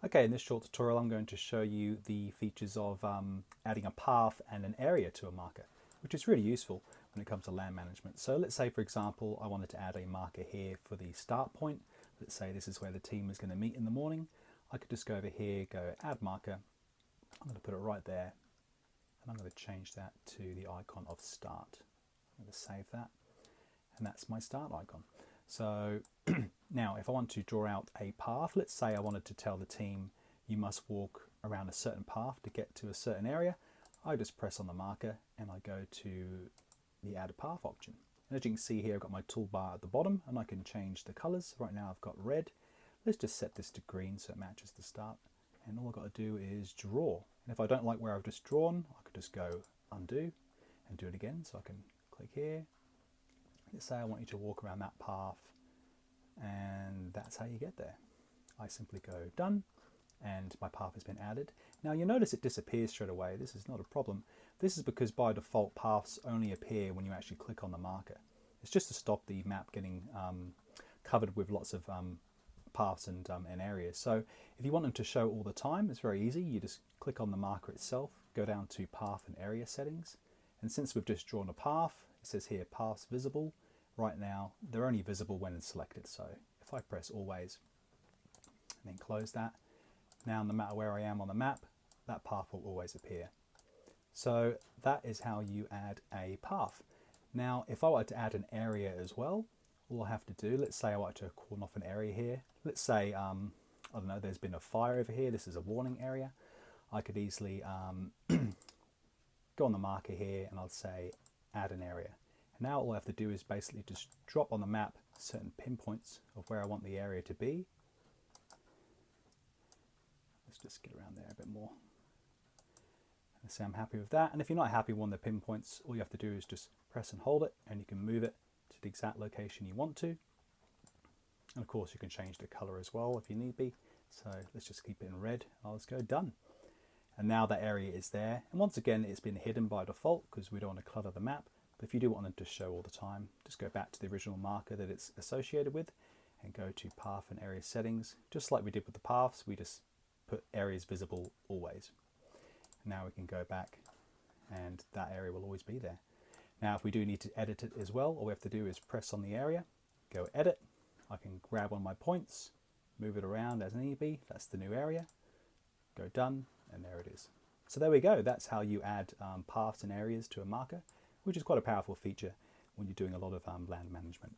Okay, in this short tutorial I'm going to show you the features of adding a path and an area to a marker, which is really useful when it comes to land management. So let's say, for example, I wanted to add a marker here for the start point. Let's say this is where the team is going to meet in the morning. I could just go over here, go add marker. I'm going to put it right there, and I'm going to change that to the icon of start. I'm going to save that, and that's my start icon. So now if I want to draw out a path, let's say I wanted to tell the team you must walk around a certain path to get to a certain area, I just press on the marker and I go to the add a path option. And as you can see here, I've got my toolbar at the bottom and I can change the colors. Right now I've got red. Let's just set this to green so it matches the start. And all I've got to do is draw. And if I don't like where I've just drawn, I could just go undo and do it again. So I can click here. Let's say I want you to walk around that path, and that's how you get there. I simply go done, and my path has been added. Now you'll notice it disappears straight away. This is not a problem. This is because by default paths only appear when you actually click on the marker. It's just to stop the map getting covered with lots of paths and areas. So if you want them to show all the time, it's very easy. You just click on the marker itself, go down to path and area settings, and since we've just drawn a path, it says here paths visible. Right now they're only visible when it's selected. So if I press always and then close that, now no matter where I am on the map, that path will always appear. So that is how you add a path. Now if I wanted to add an area as well, all I have to do, let's say I want to cordon off an area here. Let's say, I don't know, there's been a fire over here. This is a warning area. I could easily go on the marker here and I'll say add an area. And now all I have to do is basically just drop on the map certain pinpoints of where I want the area to be. Let's just get around there a bit more. And say I'm happy with that. And if you're not happy with one of the pinpoints, all you have to do is just press and hold it, and you can move it to the exact location you want to. And of course you can change the color as well if you need be. So let's just keep it in red. I'll just go done. And now that area is there. And once again, it's been hidden by default because we don't want to clutter the map. But if you do want them to show all the time, just go back to the original marker that it's associated with and go to path and area settings. Just like we did with the paths, we just put areas visible always. Now we can go back and that area will always be there. Now if we do need to edit it as well, all we have to do is press on the area, go edit. I can grab one of my points, move it around as need be. That's the new area. Go done, and there it is. So there we go. That's how you add paths and areas to a marker, which is quite a powerful feature when you're doing a lot of land management.